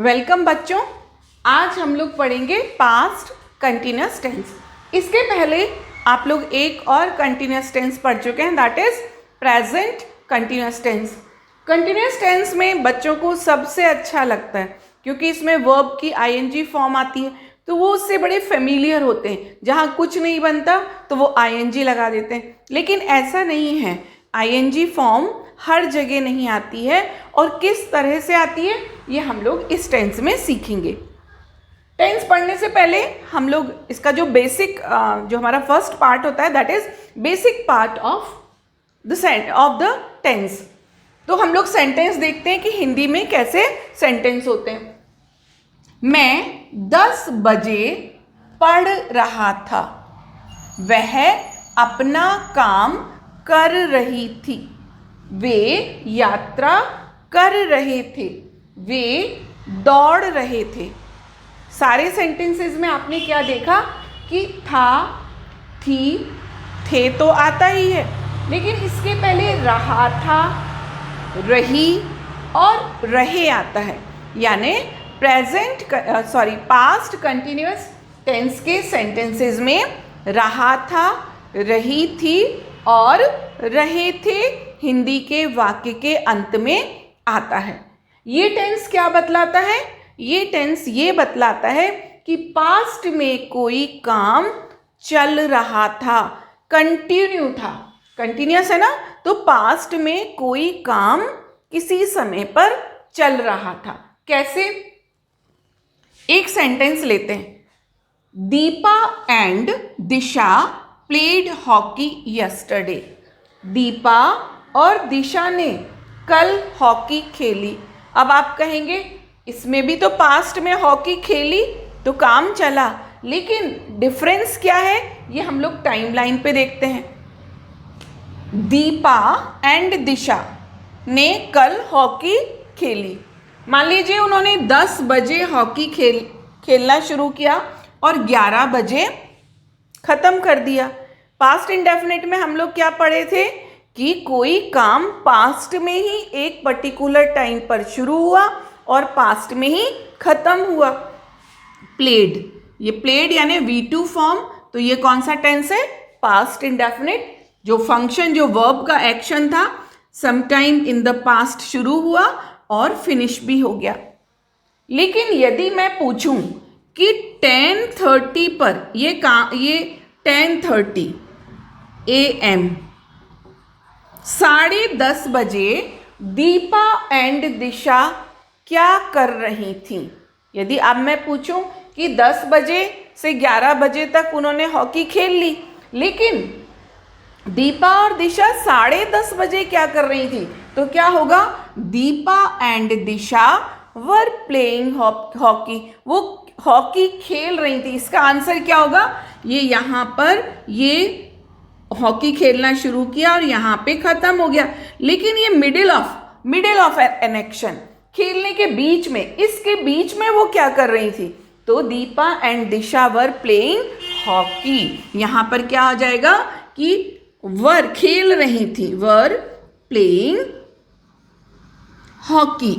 Welcome बच्चों। आज हम लोग पढ़ेंगे पास्ट कंटिन्यूअस टेंस। इसके पहले आप लोग एक और कंटिन्यूअस टेंस पढ़ चुके हैं, that is present continuous tense. Continuous tense में बच्चों को सबसे अच्छा लगता है क्योंकि इसमें वर्ब की आईएनजी फॉर्म आती है, तो वो उससे बड़े फेमिलियर होते हैं। जहाँ कुछ नहीं बनता तो वो आईएनजी लगा देते हैं, लेकिन ऐसा नहीं है। आईएनजी फॉर्म हर जगह नहीं आती है और किस तरह से आती है ये हम लोग इस टेंस में सीखेंगे। टेंस पढ़ने से पहले हम लोग इसका जो बेसिक जो हमारा फर्स्ट पार्ट होता है, that is basic part of the tense. तो हम लोग सेंटेंस देखते हैं कि हिंदी में कैसे सेंटेंस होते हैं। मैं 10 बजे पढ़ रहा था, वह अपना काम कर रही थी, वे यात्रा कर रहे थे, वे दौड़ रहे थे। सारे सेंटेंसेस में आपने क्या देखा कि था, थी, थे तो आता ही है, लेकिन इसके पहले रहा था, रही और रहे आता है। यानी पास्ट कंटिन्यूअस टेंस के सेंटेंसेस में रहा था, रही थी और रहे थे हिंदी के वाक्य के अंत में आता है। ये टेंस क्या बतलाता है? ये टेंस ये बतलाता है कि पास्ट में कोई काम चल रहा था, कंटिन्यू था, कंटिन्यूअस है ना, तो पास्ट में कोई काम किसी समय पर चल रहा था। कैसे? एक सेंटेंस लेते हैं। Deepa and Disha played hockey yesterday. Deepa और दिशा ने कल हॉकी खेली। अब आप कहेंगे इसमें भी तो पास्ट में हॉकी खेली तो काम चला, लेकिन डिफरेंस क्या है ये हम लोग टाइमलाइन पे देखते हैं। दीपा एंड दिशा ने कल हॉकी खेली। मान लीजिए उन्होंने 10 बजे हॉकी खेलना शुरू किया और 11 बजे ख़त्म कर दिया। पास्ट इंडेफिनिट में हम लोग क्या पढ़े थे कि कोई काम पास्ट में ही एक पर्टिकुलर टाइम पर शुरू हुआ और पास्ट में ही ख़त्म हुआ। प्लेड, ये प्लेड यानी V2 फॉर्म, तो ये कौन सा टेंस है? Past indefinite. जो फंक्शन, जो वर्ब का एक्शन था, समटाइम इन द पास्ट शुरू हुआ और फिनिश भी हो गया। लेकिन यदि मैं पूछूं कि 10:30 पर ये 10:30 AM 10:30 बजे दीपा एंड दिशा क्या कर रही थी? यदि अब मैं पूछूं कि 10 बजे से 11 बजे तक उन्होंने हॉकी खेल ली, लेकिन दीपा और दिशा 10:30 बजे क्या कर रही थी, तो क्या होगा? Deepa and Disha were playing hockey, वो हॉकी खेल रही थी। इसका आंसर क्या होगा? ये यहाँ पर ये हॉकी खेलना शुरू किया और यहाँ पे खत्म हो गया, लेकिन ये मिडिल ऑफ एन एक्शन, खेलने के बीच में, इसके बीच में वो क्या कर रही थी? तो Deepa and Disha were playing hockey. यहाँ पर क्या हो जाएगा कि वर खेल रही थी, वर प्लेइंग हॉकी।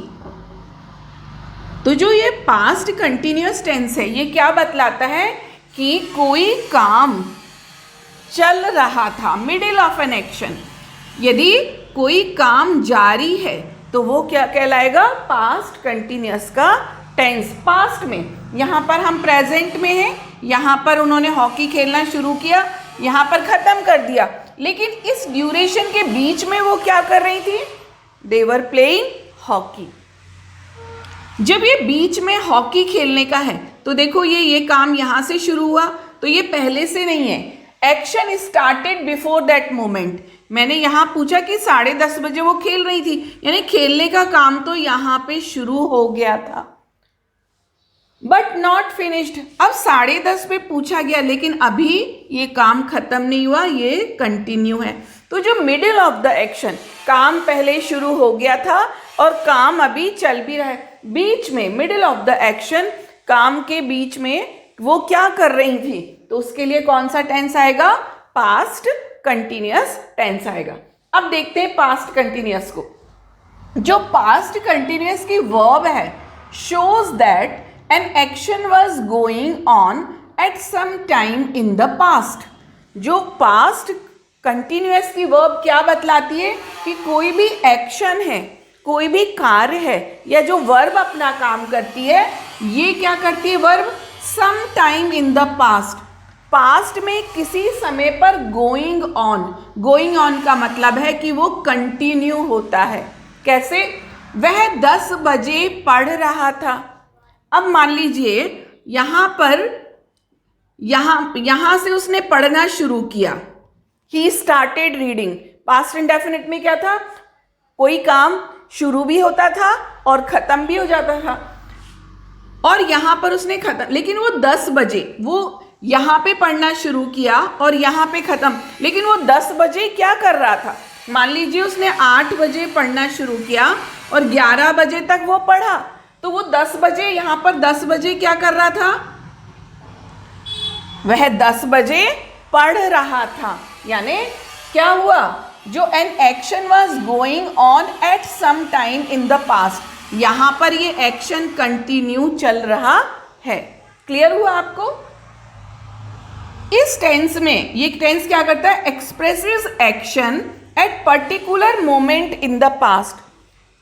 तो जो ये पास्ट कंटिन्यूअस टेंस है, ये क्या बतलाता है कि कोई काम चल रहा था, मिडिल ऑफ एन एक्शन। यदि कोई काम जारी है तो वो क्या कहलाएगा? पास्ट कंटिन्यूअस का टेंस। पास्ट में, यहाँ पर हम प्रेजेंट में हैं, यहाँ पर उन्होंने हॉकी खेलना शुरू किया, यहाँ पर ख़त्म कर दिया, लेकिन इस ड्यूरेशन के बीच में वो क्या कर रही थी? दे वर प्लेइंग हॉकी। जब ये बीच में हॉकी खेलने का है तो देखो ये काम यहाँ से शुरू हुआ, तो ये पहले से नहीं है। Action started before that moment. मैंने यहाँ पूछा कि 10:30 बजे वो खेल रही थी, यानी खेलने का काम तो यहाँ पे शुरू हो गया था, बट नॉट फिनिश्ड। अब 10:30 पे पूछा गया, लेकिन अभी ये काम खत्म नहीं हुआ, ये कंटिन्यू है। तो जो मिडिल ऑफ द एक्शन, काम पहले शुरू हो गया था और काम अभी चल भी रहा है, बीच में मिडिल ऑफ द एक्शन, काम के बीच में वो क्या कर रही थी, तो उसके लिए कौन सा टेंस आएगा? पास्ट कंटिन्यूअस टेंस आएगा। अब देखते हैं पास्ट कंटिन्यूअस को। जो पास्ट कंटिन्यूअस की वर्ब है shows that an action was going on at some time in the past. जो past continuous की verb क्या बतलाती है कि कोई भी एक्शन है, कोई भी कार्य है या जो वर्ब अपना काम करती है, ये क्या करती है verb? Some time in the past, past में किसी समय पर गोइंग ऑन का मतलब है कि वो कंटिन्यू होता है। कैसे? वह 10 बजे पढ़ रहा था। अब मान लीजिए यहाँ पर यहाँ से उसने पढ़ना शुरू किया, he started reading. Past indefinite में क्या था? कोई काम शुरू भी होता था और ख़त्म भी हो जाता था, और यहाँ पर उसने ख़त्म, लेकिन वो 10 बजे वो यहाँ पे पढ़ना शुरू किया और यहाँ पे ख़त्म, लेकिन वो 10 बजे क्या कर रहा था? मान लीजिए उसने 8 बजे पढ़ना शुरू किया और 11 बजे तक वो पढ़ा, तो वो 10 बजे यहाँ पर 10 बजे क्या कर रहा था? वह 10 बजे पढ़ रहा था। यानी क्या हुआ? जो an action was going on at some time in the past, यहाँ पर ये एक्शन कंटिन्यू चल रहा है। क्लियर हुआ आपको? इस टेंस में ये टेंस क्या करता है? Expresses action at particular moment in the past.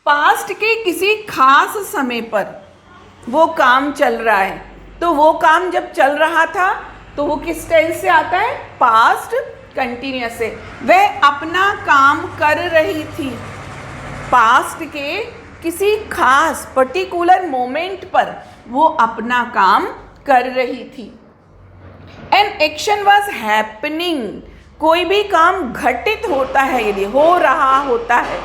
Past के किसी खास समय पर वो काम चल रहा है, तो वो काम जब चल रहा था तो वो किस टेंस से आता है? पास्ट कंटिन्यूअस से। वह अपना काम कर रही थी, पास्ट के किसी खास पर्टिकुलर मोमेंट पर वो अपना काम कर रही थी। एन एक्शन वॉज हैपनिंग, कोई भी काम घटित होता है, यदि हो रहा होता है।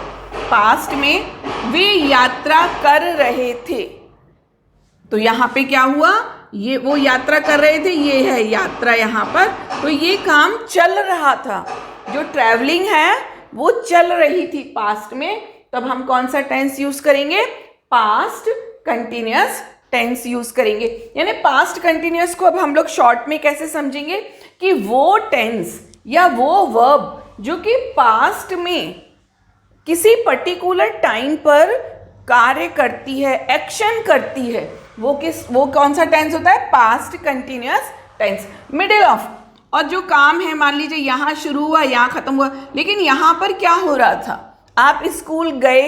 पास्ट में वे यात्रा कर रहे थे, तो यहाँ पे क्या हुआ? ये वो यात्रा कर रहे थे, ये है यात्रा यहाँ पर, तो ये काम चल रहा था, जो ट्रैवलिंग है वो चल रही थी पास्ट में। तब हम कौन सा टेंस यूज करेंगे? पास्ट कंटिन्यूअस टेंस यूज करेंगे। यानी पास्ट कंटिन्यूअस को अब हम लोग शॉर्ट में कैसे समझेंगे कि वो टेंस या वो वर्ब जो कि पास्ट में किसी पर्टिकुलर टाइम पर कार्य करती है, एक्शन करती है, वो कौन सा टेंस होता है? Past continuous tense. Middle of, और जो काम है मान लीजिए यहाँ शुरू हुआ, यहाँ ख़त्म हुआ, लेकिन यहाँ पर क्या हो रहा था? आप स्कूल गए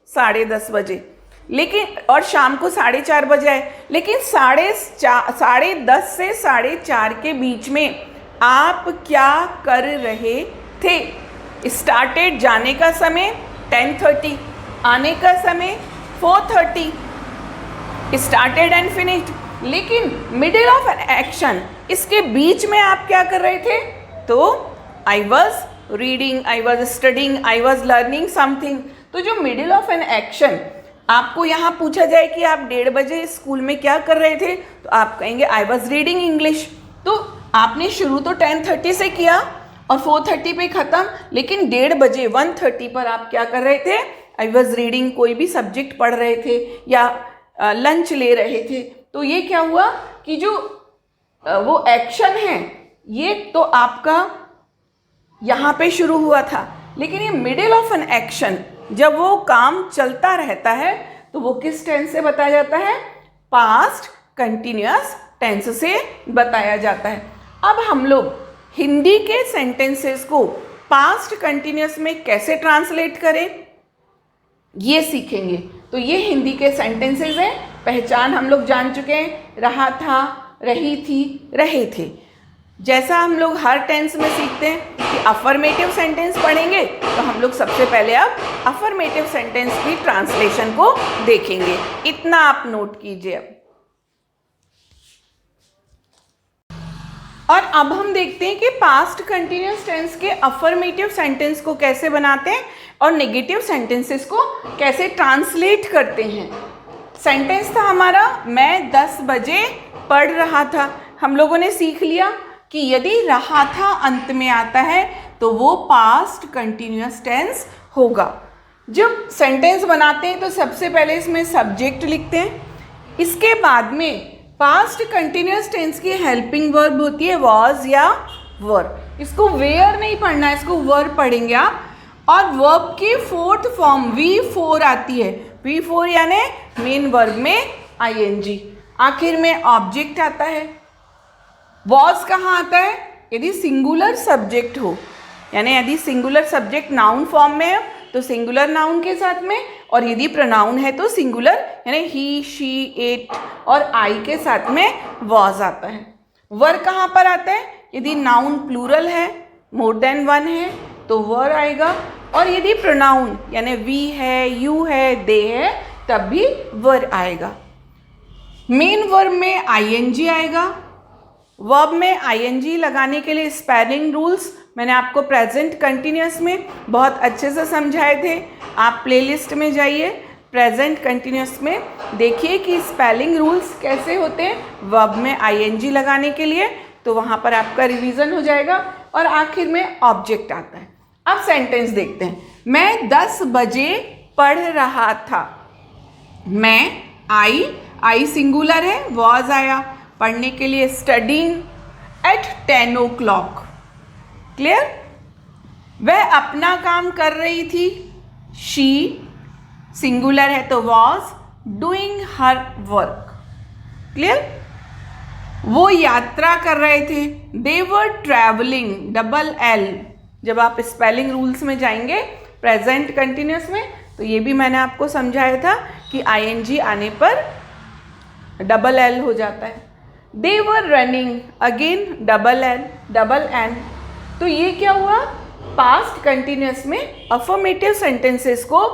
10:30 बजे, लेकिन और शाम को 4:30 बजे आए, लेकिन 10:30 से 4:30 के बीच में आप क्या कर रहे थे? स्टार्टेड जाने का समय 10:30, आने का समय 4:30, स्टार्टेड एंड फिनिश्ड। लेकिन मिडिल ऑफ एन एक्शन, इसके बीच में आप क्या कर रहे थे? तो I was reading, I was studying, I was learning something. तो जो मिडिल ऑफ एन एक्शन, आपको यहाँ पूछा जाए कि आप 1:30 बजे स्कूल में क्या कर रहे थे, तो आप कहेंगे आई वॉज रीडिंग इंग्लिश। तो आपने शुरू तो 10:30 से किया और 4:30 पे ख़त्म, लेकिन 1:30 बजे 1:30 पर आप क्या कर रहे थे? आई वॉज रीडिंग, कोई भी सब्जेक्ट पढ़ रहे थे या लंच ले रहे थे। तो ये क्या हुआ कि जो वो एक्शन है ये तो आपका यहाँ पे शुरू हुआ था, लेकिन ये मिडिल ऑफ एन एक्शन जब वो काम चलता रहता है तो वो किस टेंस से बताया जाता है? पास्ट कंटिन्यूअस टेंस से बताया जाता है। अब हम लोग हिंदी के सेंटेंसेस को पास्ट कंटिन्यूअस में कैसे ट्रांसलेट करें ये सीखेंगे। तो ये हिंदी के सेंटेंसेस हैं। पहचान हम लोग जान चुके हैं, रहा था, रही थी, रहे थे। जैसा हम लोग हर टेंस में सीखते हैं कि अफर्मेटिव सेंटेंस पढ़ेंगे, तो हम लोग सबसे पहले अब अफर्मेटिव सेंटेंस की ट्रांसलेशन को देखेंगे। इतना आप नोट कीजिए। और अब हम देखते हैं कि पास्ट कंटिन्यूअस टेंस के अफर्मेटिव सेंटेंस को कैसे बनाते हैं और नेगेटिव सेंटेंसेस को कैसे ट्रांसलेट करते हैं। सेंटेंस था हमारा, मैं 10 बजे पढ़ रहा था। हम लोगों ने सीख लिया कि यदि रहा था अंत में आता है तो वो पास्ट कंटिन्यूअस टेंस होगा। जब सेंटेंस बनाते हैं तो सबसे पहले इसमें सब्जेक्ट लिखते हैं, इसके बाद में पास्ट कंटिन्यूअस टेंस की हेल्पिंग वर्ब होती है वॉज या वर। इसको वेयर नहीं पढ़ना है, इसको वर पढ़ेंगे आप। और वर्ब की फोर्थ फॉर्म V4 आती है। V4 यानी मेन वर्ब में ing। आखिर में ऑब्जेक्ट आता है। वॉज कहाँ आता है? यदि सिंगुलर सब्जेक्ट हो, यानी यदि सिंगुलर सब्जेक्ट नाउन फॉर्म में है तो सिंगुलर नाउन के साथ में, और यदि प्रोनाउन है तो सिंगुलर यानी ही, शी, इट और आई के साथ में वॉज आता है। वर कहाँ पर आता है? यदि नाउन प्लूरल है, मोर देन वन है तो वर आएगा, और यदि प्रोनाउन यानी वी है, यू है, दे है तब भी वर आएगा। मेन वर्ब में आईएनजी आएगा। वर्ब में आईएनजी लगाने के लिए स्पेलिंग रूल्स मैंने आपको प्रेजेंट कंटिन्यूअस में बहुत अच्छे से समझाए थे। आप प्लेलिस्ट में जाइए, प्रेजेंट कंटिन्यूअस में देखिए कि स्पेलिंग रूल्स कैसे होते हैं वर्ब में आईएनजी लगाने के लिए, तो वहाँ पर आपका रिवीजन हो जाएगा। और आखिर में ऑब्जेक्ट आता है। अब सेंटेंस देखते हैं। मैं 10 बजे पढ़ रहा था। मैं, आई सिंगुलर है, वॉज आया। पढ़ने के लिए स्टडीइंग एट 10 o'clock। क्लियर? वह अपना काम कर रही थी, शी सिंगुलर है तो was doing her work. Clear? वो यात्रा कर रहे थे, दे वर ट्रैवलिंग, डबल एल। जब आप स्पेलिंग रूल्स में जाएंगे प्रेजेंट कंटिन्यूअस में तो ये भी मैंने आपको समझाया था कि आईएनजी आने पर डबल एल हो जाता है। They were running, again double L, double N. तो ये क्या हुआ? पास्ट कंटिन्यूअस में अफर्मेटिव सेंटेंसेस को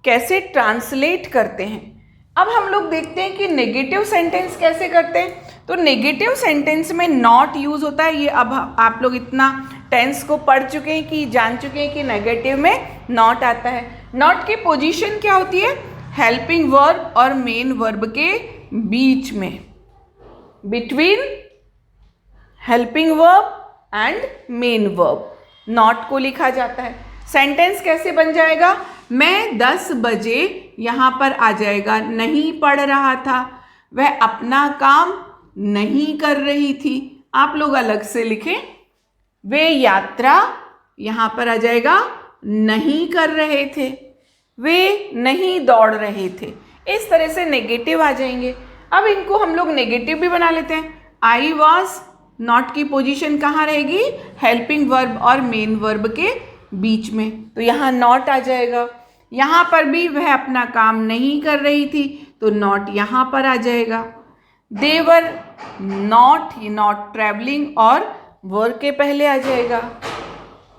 कैसे ट्रांसलेट करते हैं। अब हम लोग देखते हैं कि नेगेटिव सेंटेंस कैसे करते हैं। तो नेगेटिव सेंटेंस में नॉट यूज होता है। ये अब आप लोग इतना टेंस को पढ़ चुके हैं कि जान चुके हैं कि नेगेटिव में नॉट आता है। नॉट की पोजीशन क्या होती है? हेल्पिंग वर्ब और मेन वर्ब के बीच में, between helping verb and main verb not को लिखा जाता है। सेंटेंस कैसे बन जाएगा? मैं 10 बजे यहाँ पर आ जाएगा, नहीं पढ़ रहा था। वह अपना काम नहीं कर रही थी, आप लोग अलग से लिखें। वे यात्रा यहाँ पर आ जाएगा, नहीं कर रहे थे। वे नहीं दौड़ रहे थे। इस तरह से नेगेटिव आ जाएंगे। अब इनको हम लोग नेगेटिव भी बना लेते हैं। आई वॉज, नॉट की पोजीशन कहाँ रहेगी? हेल्पिंग वर्ब और मेन वर्ब के बीच में, तो यहाँ नॉट आ जाएगा। यहाँ पर भी वह अपना काम नहीं कर रही थी तो नॉट यहाँ पर आ जाएगा। दे वर नॉट ट्रैवलिंग और वर के पहले आ जाएगा।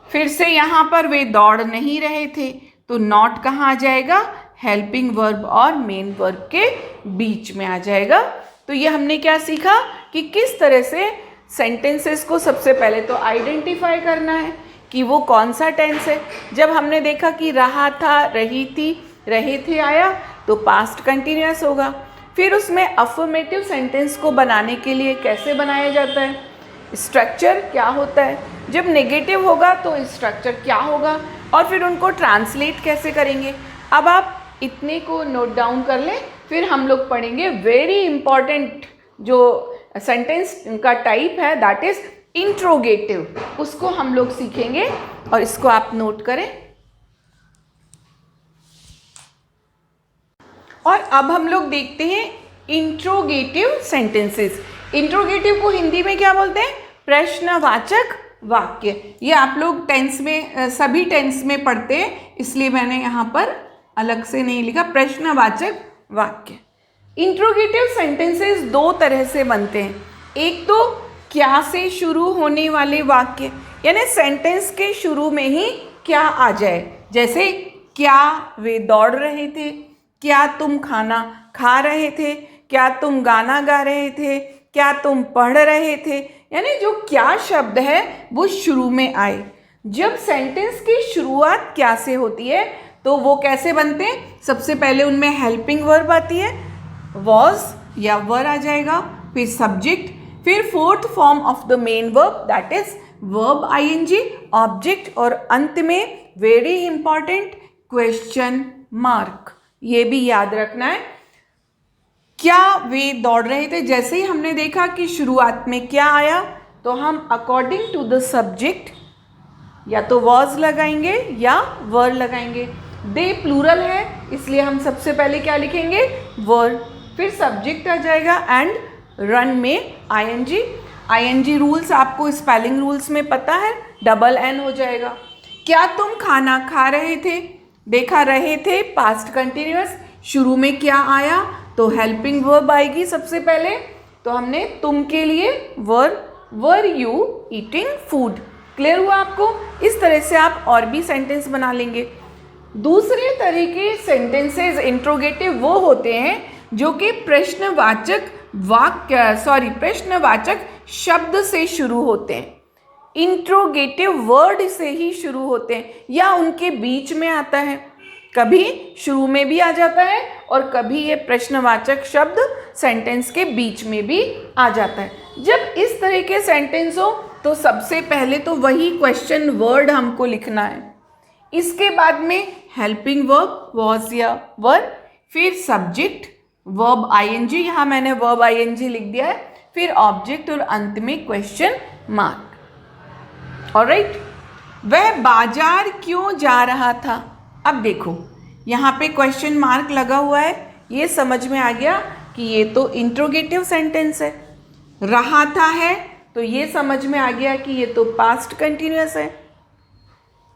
फिर से यहाँ पर वे दौड़ नहीं रहे थे तो नॉट कहाँ आ जाएगा? हेल्पिंग वर्ब और मेन वर्ब के बीच में आ जाएगा। तो ये हमने क्या सीखा कि किस तरह से सेंटेंसेस को सबसे पहले तो आइडेंटिफाई करना है कि वो कौन सा टेंस है। जब हमने देखा कि रहा था, रही थी, रहे थे आया तो पास्ट कंटिन्यूअस होगा। फिर उसमें अफर्मेटिव सेंटेंस को बनाने के लिए कैसे बनाया जाता है, स्ट्रक्चर क्या होता है, जब नेगेटिव होगा तो स्ट्रक्चर क्या होगा, और फिर उनको ट्रांसलेट कैसे करेंगे। अब आप इतने को नोट डाउन कर लें, फिर हम लोग पढ़ेंगे वेरी इंपॉर्टेंट जो सेंटेंस का टाइप है दैट इज इंट्रोगेटिव, उसको हम लोग सीखेंगे और इसको आप नोट करें। और अब हम लोग देखते हैं इंट्रोगेटिव सेंटेंसेस। इंट्रोगेटिव को हिंदी में क्या बोलते हैं? प्रश्नवाचक वाक्य। ये आप लोग टेंस में सभी टेंस में पढ़ते हैं, इसलिए मैंने यहाँ पर अलग से नहीं लिखा, प्रश्नवाचक वाक्य। इंट्रोगेटिव सेंटेंसेस दो तरह से बनते हैं। एक तो क्या से शुरू होने वाले वाक्य, यानी सेंटेंस के शुरू में ही क्या आ जाए, जैसे क्या वे दौड़ रहे थे, क्या तुम खाना खा रहे थे, क्या तुम गाना गा रहे थे, क्या तुम पढ़ रहे थे, यानी जो क्या शब्द है वो शुरू में आए। जब सेंटेंस की शुरुआत क्या से होती है तो वो कैसे बनते हैं? सबसे पहले उनमें हेल्पिंग वर्ब आती है, वॉज या वर आ जाएगा, फिर सब्जेक्ट, फिर fourth form of the main verb that is verb ING, object, और अंत में वेरी इंपॉर्टेंट क्वेश्चन मार्क। ये भी याद रखना है। क्या वे दौड़ रहे थे, जैसे ही हमने देखा कि शुरुआत में क्या आया तो हम अकॉर्डिंग टू द सब्जेक्ट या तो वॉज लगाएंगे या वर लगाएंगे। दे प्लूरल है इसलिए हम सबसे पहले क्या लिखेंगे, वर। फिर सब्जेक्ट आ जाएगा एंड रन में आईएनजी। आईएनजी रूल्स आपको स्पेलिंग रूल्स में पता है, डबल एन हो जाएगा। क्या तुम खाना खा रहे थे, देखा रहे थे, पास्ट कंटिन्यूअस। शुरू में क्या आया, तो हेल्पिंग वर्ब आएगी सबसे पहले। तो हमने तुम के लिए were you eating food. Clear हुआ आपको? इस तरह से आप और भी सेंटेंस बना लेंगे। दूसरे तरह के सेंटेंसेस इंट्रोगेटिव वो होते हैं जो कि प्रश्नवाचक शब्द से शुरू होते हैं, इंट्रोगेटिव वर्ड से ही शुरू होते हैं या उनके बीच में आता है। कभी शुरू में भी आ जाता है और कभी ये प्रश्नवाचक शब्द सेंटेंस के बीच में भी आ जाता है। जब इस तरह के सेंटेंस हो तो सबसे पहले तो वही क्वेश्चन वर्ड हमको लिखना है। इसके बाद में हेल्पिंग वर्ब वॉज या वर, फिर सब्जेक्ट वर्ब आईएनजी, यहाँ मैंने वर्ब आईएनजी लिख दिया है, फिर ऑब्जेक्ट और अंत में क्वेश्चन मार्क। ऑलराइट, वह बाजार क्यों जा रहा था। अब देखो यहाँ पे क्वेश्चन मार्क लगा हुआ है, ये समझ में आ गया कि ये तो इंट्रोगेटिव सेंटेंस है। रहा था है तो ये समझ में आ गया कि ये तो पास्ट कंटिन्यूअस है।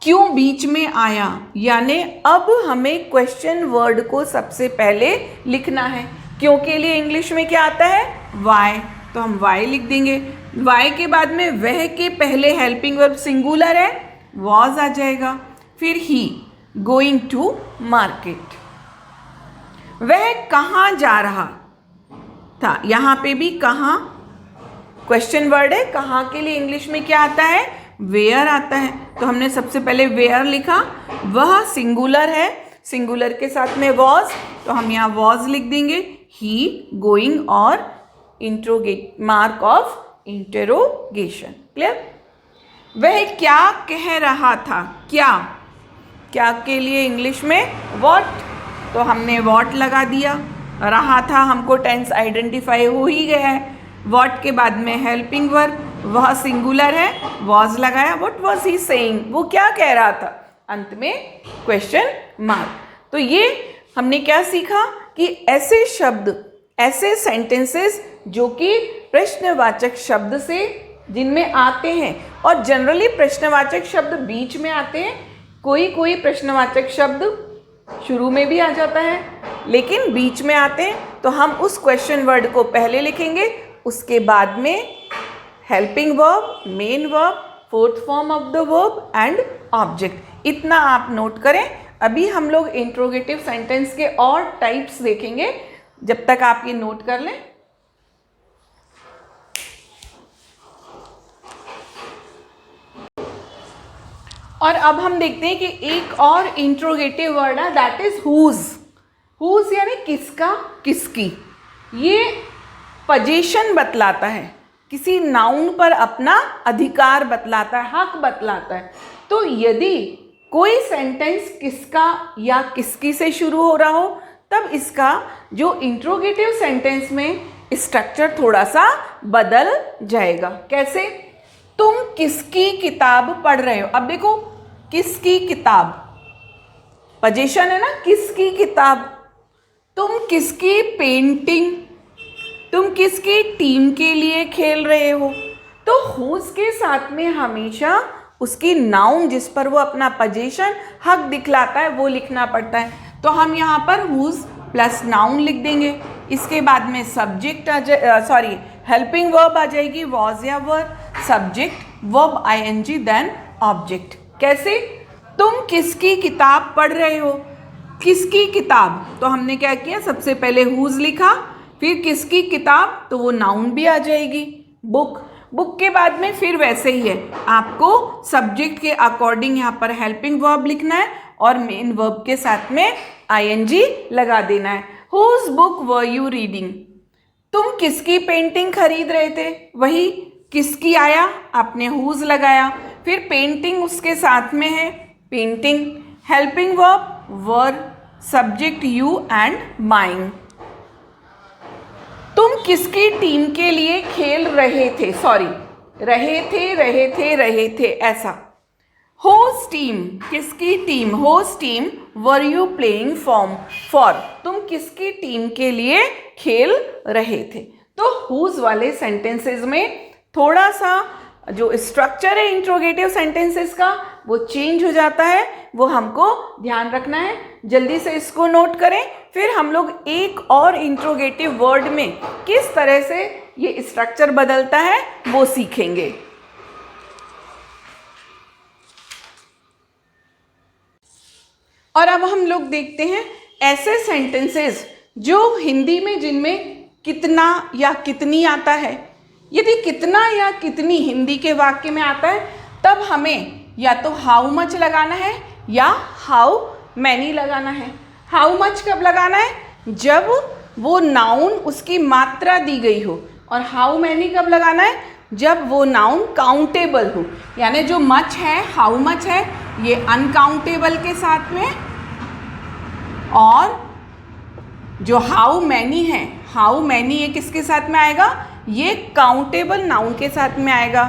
क्यों बीच में आया, यानी अब हमें क्वेश्चन वर्ड को सबसे पहले लिखना है। क्यों के लिए इंग्लिश में क्या आता है, वाई, तो हम वाई लिख देंगे। वाई के बाद में वह के पहले हेल्पिंग वर्ब सिंगुलर है, वॉज आ जाएगा। फिर ही गोइंग टू मार्केट। वह कहाँ जा रहा था, यहाँ पे भी कहाँ क्वेश्चन वर्ड है। कहाँ के लिए इंग्लिश में क्या आता है, वेयर आता है। तो हमने सबसे पहले वेयर लिखा, वह सिंगुलर है, सिंगुलर के साथ में वॉज, तो हम यहाँ वॉज लिख देंगे। ही, गोइंग और interrogate mark of interrogation. Clear? वह क्या कह रहा था, क्या के लिए इंग्लिश में वॉट, तो हमने वॉट लगा दिया। रहा था हमको टेंस आइडेंटिफाई हो ही गया है। वॉट के बाद में हेल्पिंग वर्ब, वह सिंगुलर है, वॉज लगाया। व्हाट वाज ही सेइंग, वो क्या कह रहा था, अंत में क्वेश्चन मार्क। तो ये हमने क्या सीखा कि ऐसे शब्द, ऐसे सेंटेंसेस जो कि प्रश्नवाचक शब्द से जिनमें आते हैं, और जनरली प्रश्नवाचक शब्द बीच में आते हैं, कोई प्रश्नवाचक शब्द शुरू में भी आ जाता है लेकिन बीच में आते हैं। तो हम उस क्वेश्चन वर्ड को पहले लिखेंगे, उसके बाद में helping verb, main verb, fourth form of the verb and object. इतना आप नोट करें। अभी हम लोग इंट्रोगेटिव सेंटेंस के और टाइप्स देखेंगे, जब तक आप ये नोट कर लें। और अब हम देखते हैं कि एक और इंट्रोगेटिव वर्ड है, दैट इज हुज। हुज यानी किसका, किसकी। ये पोजीशन बतलाता है, किसी नाउन पर अपना अधिकार बतलाता है, हक बतलाता है। तो यदि कोई सेंटेंस किसका या किसकी से शुरू हो रहा हो, तब इसका जो इंट्रोगेटिव सेंटेंस में स्ट्रक्चर थोड़ा सा बदल जाएगा। कैसे? तुम किसकी किताब पढ़ रहे हो। अब देखो, किसकी किताब, पोजीशन है ना, किसकी किताब। तुम किसकी पेंटिंग, तुम किसकी टीम के लिए खेल रहे हो। तो हुज के साथ में हमेशा उसकी नाउन जिस पर वो अपना पोजीशन, हक दिखलाता है, वो लिखना पड़ता है। तो हम यहाँ पर हुज प्लस नाउन लिख देंगे। इसके बाद में सब्जेक्ट हेल्पिंग वर्ब आ जाएगी, वॉज या were, subject verb ING then object. कैसे? तुम किसकी किताब पढ़ रहे हो। किसकी किताब, तो हमने क्या किया, सबसे पहले हुज लिखा, फिर किसकी किताब, तो वो नाउन भी आ जाएगी, बुक। बुक के बाद में फिर वैसे ही है, आपको सब्जेक्ट के अकॉर्डिंग यहाँ पर हेल्पिंग वर्ब लिखना है और मेन वर्ब के साथ में आईएनजी लगा देना है। Whose book were you reading. तुम किसकी पेंटिंग खरीद रहे थे, वही किसकी आया, आपने हुज लगाया। फिर पेंटिंग उसके साथ में है, painting, helping verb were, subject you and mind. तुम किसकी टीम के लिए खेल रहे थे, रहे थे ऐसा। होस्ट टीम, किसकी team? Host team were you playing for, तुम किसकी टीम के लिए खेल रहे थे? तो हुज वाले सेंटेंसेस में थोड़ा सा जो स्ट्रक्चर है इंट्रोगेटिव सेंटेंसेस का वो चेंज हो जाता है, वो हमको ध्यान रखना है। जल्दी से इसको नोट करें, फिर हम लोग एक और इंट्रोगेटिव वर्ड में किस तरह से ये स्ट्रक्चर बदलता है वो सीखेंगे। और अब हम लोग देखते हैं ऐसे सेंटेंसेस जो हिंदी में जिनमें कितना या कितनी आता है। यदि कितना या कितनी हिंदी के वाक्य में आता है तब हमें या तो हाउ मच लगाना है या हाउ मैनी लगाना है। हाउ मच कब लगाना है? जब वो नाउन उसकी मात्रा दी गई हो। और हाउ मैनी कब लगाना है? जब वो नाउन काउंटेबल हो। यानी जो मच है, हाउ मच है, ये अनकाउंटेबल के साथ में, और जो हाउ मैनी है, हाउ मैनी ये किसके साथ में आएगा? ये काउंटेबल नाउन के साथ में आएगा।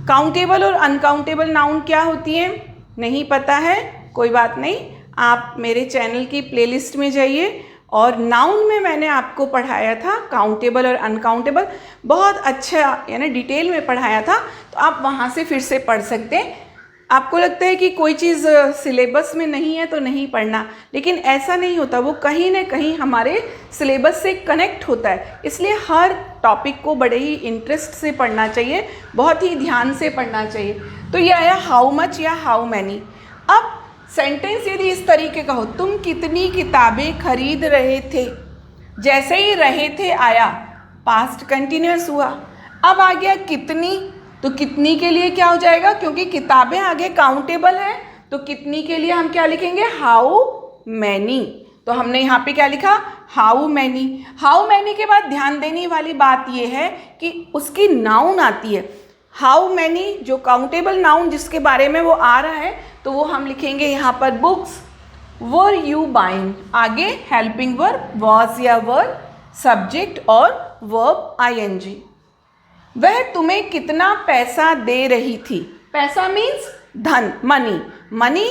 काउंटेबल और अनकाउंटेबल नाउन क्या होती है नहीं पता है, कोई बात नहीं, आप मेरे चैनल की प्लेलिस्ट में जाइए और नाउन में मैंने आपको पढ़ाया था काउंटेबल और अनकाउंटेबल, बहुत अच्छा यानी डिटेल में पढ़ाया था, तो आप वहाँ से फिर से पढ़ सकते हैं। आपको लगता है कि कोई चीज़ सिलेबस में नहीं है तो नहीं पढ़ना, लेकिन ऐसा नहीं होता, वो कहीं ना कहीं हमारे सिलेबस से कनेक्ट होता है। इसलिए हर टॉपिक को बड़े ही इंटरेस्ट से पढ़ना चाहिए, बहुत ही ध्यान से पढ़ना चाहिए। तो ये आया हाउ मच या हाउ मैनी। अब सेंटेंस यदि इस तरीके का हो, तुम कितनी किताबें खरीद रहे थे, जैसे ही रहे थे आया, पास्ट कंटिन्यूअस हुआ। अब आ गया कितनी, तो कितनी के लिए क्या हो जाएगा? क्योंकि किताबें आगे काउंटेबल है, तो कितनी के लिए हम क्या लिखेंगे? How many. तो हमने यहाँ पे क्या लिखा? How many. हाउ मैनी के बाद ध्यान देने वाली बात यह है कि उसकी नाउन आती है। हाउ मैनी जो काउंटेबल नाउन जिसके बारे में वो आ रहा है, तो वो हम लिखेंगे यहाँ पर बुक्स वर यू बाइंग। आगे हेल्पिंग वर्ब वॉज या वर, सब्जेक्ट और वर्ब आईएनजी। वह तुम्हें कितना पैसा दे रही थी। पैसा मीन्स धन, मनी। मनी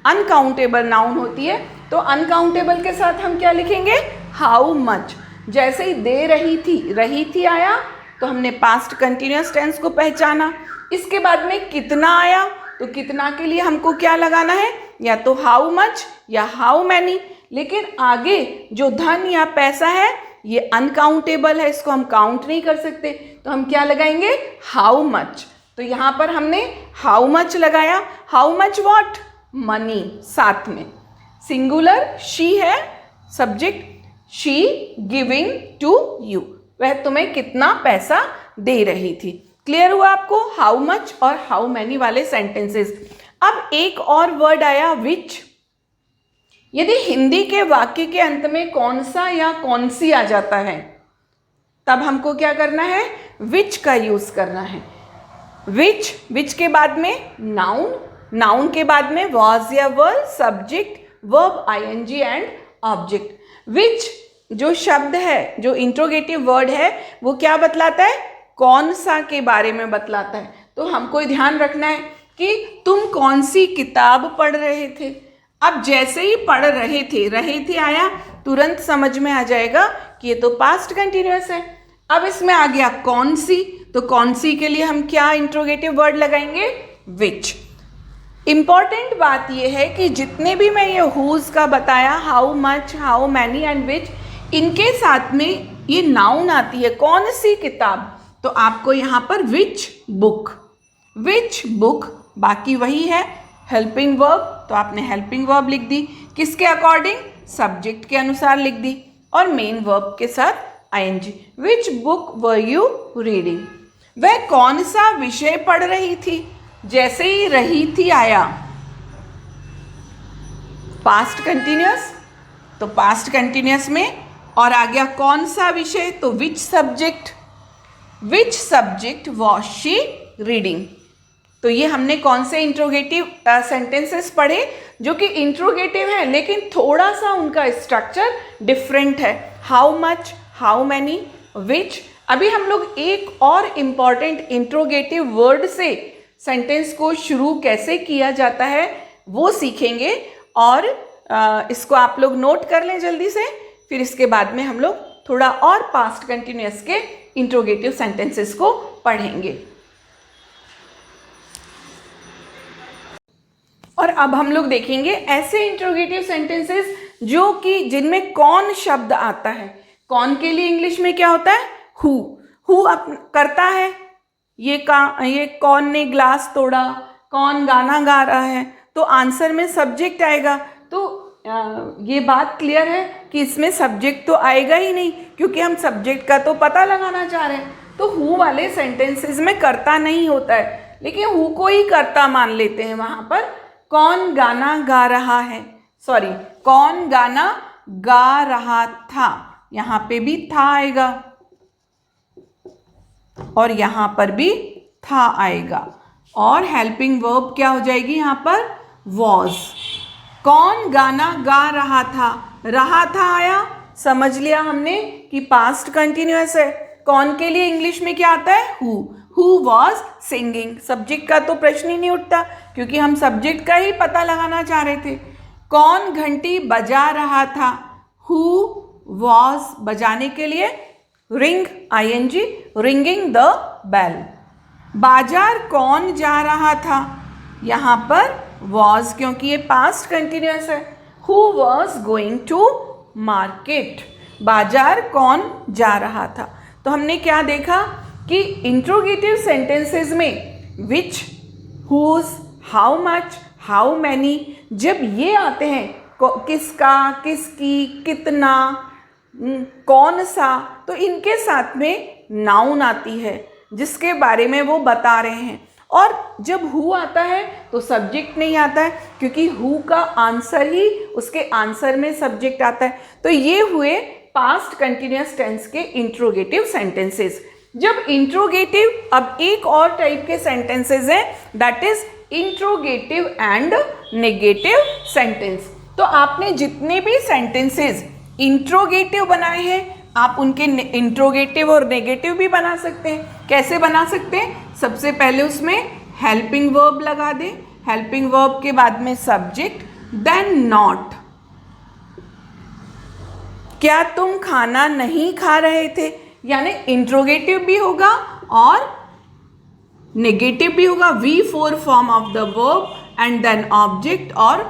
अनकाउंटेबल नाउन होती है, तो अनकाउंटेबल के साथ हम क्या लिखेंगे? How much. जैसे ही दे रही थी आया, तो हमने पास्ट कंटिन्यूअस टेंस को पहचाना। इसके बाद में कितना आया, तो कितना के लिए हमको क्या लगाना है? या तो हाउ मच या हाउ मैनी। लेकिन आगे जो धन या पैसा है ये अनकाउंटेबल है, इसको हम काउंट नहीं कर सकते, तो हम क्या लगाएंगे? How much. तो यहाँ पर हमने हाउ मच लगाया। How much what? मनी साथ में। सिंगुलर शी है, subject she giving to you. वह तुम्हें कितना पैसा दे रही थी। क्लियर हुआ आपको हाउ मच और हाउ मैनी वाले सेंटेंसेस। अब एक और वर्ड आया विच। यदि हिंदी के वाक्य के अंत में कौन सा या कौन सी आ जाता है, तब हमको क्या करना है? विच का यूज करना है। विच के बाद में नाउन, नाउन के बाद में वॉज या were, subject, verb ING and object. Which जो शब्द है, जो इंट्रोगेटिव वर्ड है, वो क्या बतलाता है? कौन सा के बारे में बतलाता है। तो हमको ध्यान रखना है कि तुम कौन सी किताब पढ़ रहे थे। अब जैसे ही पढ़ रहे थे आया, तुरंत समझ में आ जाएगा कि ये तो पास्ट कंटिन्यूअस है। अब इसमें आ गया कौन सी, तो कौन सी के लिए हम क्या इंट्रोगेटिव वर्ड लगाएंगे? विच। इंपॉर्टेंट बात यह है कि जितने भी मैं ये हुज का बताया, how much, how many and which, इनके साथ में ये नाउन आती है कौन सी किताब, तो आपको यहाँ पर विच बुक, विच बुक, बाकी वही है हेल्पिंग वर्ब, तो आपने हेल्पिंग वर्ब लिख दी। किसके अकॉर्डिंग? सब्जेक्ट के अनुसार लिख दी, और मेन वर्ब के साथ ING. Which book were you reading. वह कौन सा विषय पढ़ रही थी। जैसे ही रही थी आया, पास्ट कंटिन्यूअस, तो पास्ट कंटिन्यूअस में और आ गया कौन सा विषय, तो which subject was she reading. तो ये हमने कौन से इंट्रोगेटिव सेंटेंसेस पढ़े जो कि इंट्रोगेटिव है, लेकिन थोड़ा सा उनका स्ट्रक्चर डिफरेंट है। हाउ मच, हाउ मैनी, विच। अभी हम लोग एक और इम्पॉर्टेंट इंट्रोगेटिव वर्ड से सेंटेंस को शुरू कैसे किया जाता है वो सीखेंगे। और इसको आप लोग नोट कर लें जल्दी से। फिर इसके बाद में हम लोग थोड़ा और पास्ट कंटिन्यूअस के इंट्रोगेटिव सेंटेंसेस को पढ़ेंगे। और अब हम लोग देखेंगे ऐसे इंट्रोगेटिव सेंटेंसेस जो कि जिनमें कौन शब्द आता है। कौन के लिए इंग्लिश में क्या होता है? हु। हु करता है, ये कौन ने ग्लास तोड़ा, कौन गाना गा रहा है, तो आंसर में सब्जेक्ट आएगा। तो ये बात क्लियर है कि इसमें सब्जेक्ट तो आएगा ही नहीं, क्योंकि हम सब्जेक्ट का तो पता लगाना चाह रहे हैं। तो हु वाले सेंटेंसेस में कर्ता नहीं होता है, लेकिन हु को ही कर्ता मान लेते हैं। वहाँ पर कौन गाना गा रहा है, सॉरी कौन गाना गा रहा था, यहाँ पे भी था आएगा और यहाँ पर भी था आएगा। और हेल्पिंग वर्ब क्या हो जाएगी यहाँ पर? वॉज। कौन गाना गा रहा था आया, समझ लिया हमने कि पास्ट कंटिन्यूअस है। कौन के लिए इंग्लिश में क्या आता है? Who was singing. सब्जेक्ट का तो प्रश्न ही नहीं उठता, क्योंकि हम सब्जेक्ट का ही पता लगाना चाह रहे थे। कौन घंटी बजा रहा था? हु वॉज बजाने के लिए ring, ING, ringing the bell. बाजार कौन जा रहा था? यहाँ पर वॉज, क्योंकि ये पास्ट कंटिन्यूअस है। Who was going to market. बाजार कौन जा रहा था। तो हमने क्या देखा कि इंट्रोगेटिव सेंटेंसेस में which, whose, how much, how many, जब ये आते हैं किसका, किसकी, कितना, कौन सा, तो इनके साथ में नाउन आती है जिसके बारे में वो बता रहे हैं। और जब हु आता है तो सब्जेक्ट नहीं आता है, क्योंकि हु का आंसर ही, उसके आंसर में सब्जेक्ट आता है। तो ये हुए पास्ट कंटिन्यूअस टेंस के इंट्रोगेटिव सेंटेंसेस। जब इंट्रोगेटिव, अब एक और टाइप के सेंटेंसेस हैं, that is interrogative and negative sentence. तो आपने जितने भी सेंटेंसेस इंट्रोगेटिव बनाए हैं, आप उनके इंट्रोगेटिव और नेगेटिव भी बना सकते हैं। कैसे बना सकते हैं? सबसे पहले उसमें हेल्पिंग वर्ब लगा दें, हेल्पिंग वर्ब के बाद में सब्जेक्ट, देन नॉट। क्या तुम खाना नहीं खा रहे थे, यानी इंट्रोगेटिव भी होगा और नेगेटिव भी होगा। V4 form of the verb and then object, और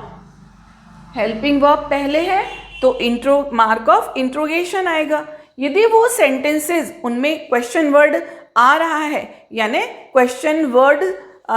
हेल्पिंग वर्ब पहले है तो मार्क ऑफ इंट्रोगेशन आएगा। यदि वो सेंटेंसेस उनमें क्वेश्चन वर्ड आ रहा है, यानी क्वेश्चन वर्ड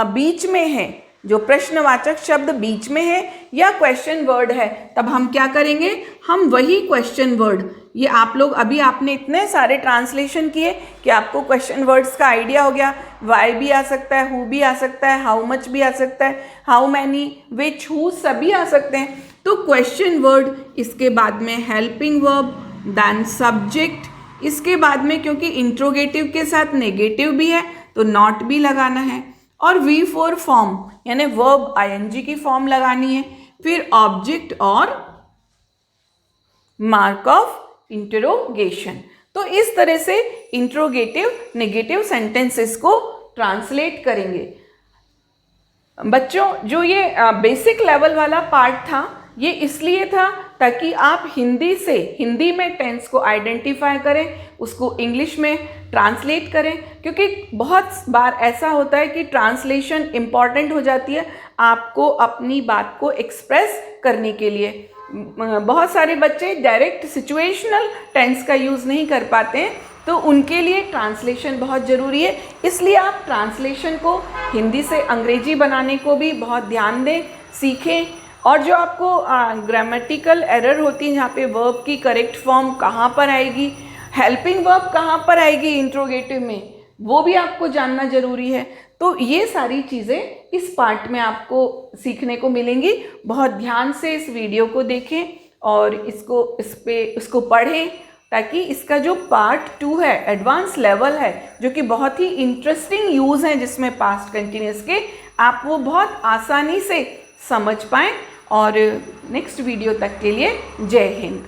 बीच में है, जो प्रश्नवाचक शब्द बीच में है या क्वेश्चन वर्ड है, तब हम क्या करेंगे? हम वही क्वेश्चन वर्ड, ये आप लोग अभी आपने इतने सारे ट्रांसलेशन किए कि आपको क्वेश्चन वर्ड्स का आइडिया हो गया। वाई भी आ सकता है, हु भी आ सकता है, हाउ मच भी आ सकता है, हाउ मैनी, विच, हु, सभी आ सकते हैं। तो क्वेश्चन वर्ड, इसके बाद में हेल्पिंग वर्ब, देन सब्जेक्ट, इसके बाद में क्योंकि इंट्रोगेटिव के साथ नेगेटिव भी है तो नॉट भी लगाना है, और V4 फॉर्म यानी वर्ब आईएनजी की फॉर्म लगानी है, फिर ऑब्जेक्ट और मार्क ऑफ इंटरोगेशन। तो इस तरह से इंट्रोगेटिव नेगेटिव सेंटेंसेस को ट्रांसलेट करेंगे। बच्चों, जो ये बेसिक लेवल वाला पार्ट था, ये इसलिए था ताकि आप हिंदी में टेंस को आइडेंटिफाई करें, उसको इंग्लिश में ट्रांसलेट करें, क्योंकि बहुत बार ऐसा होता है कि ट्रांसलेशन इम्पॉर्टेंट हो जाती है आपको अपनी बात को एक्सप्रेस करने के लिए। बहुत सारे बच्चे डायरेक्ट सिचुएशनल टेंस का यूज़ नहीं कर पाते हैं, तो उनके लिए ट्रांसलेशन बहुत ज़रूरी है। इसलिए आप ट्रांसलेशन को हिंदी से अंग्रेजी बनाने को भी बहुत ध्यान दें, सीखें। और जो आपको ग्रामेटिकल एरर होती है, जहाँ पे वर्ब की करेक्ट फॉर्म कहाँ पर आएगी, हेल्पिंग वर्ब कहाँ पर आएगी इंट्रोगेटिव में, वो भी आपको जानना ज़रूरी है। तो ये सारी चीज़ें इस पार्ट में आपको सीखने को मिलेंगी। बहुत ध्यान से इस वीडियो को देखें और इसको पढ़ें, ताकि इसका जो पार्ट 2 है, एडवांस लेवल है, जो कि बहुत ही इंटरेस्टिंग यूज़ हैं जिसमें पास्ट कंटिन्यूअस के, आप वो बहुत आसानी से समझ पाएँ। और नेक्स्ट वीडियो तक के लिए जय हिंद।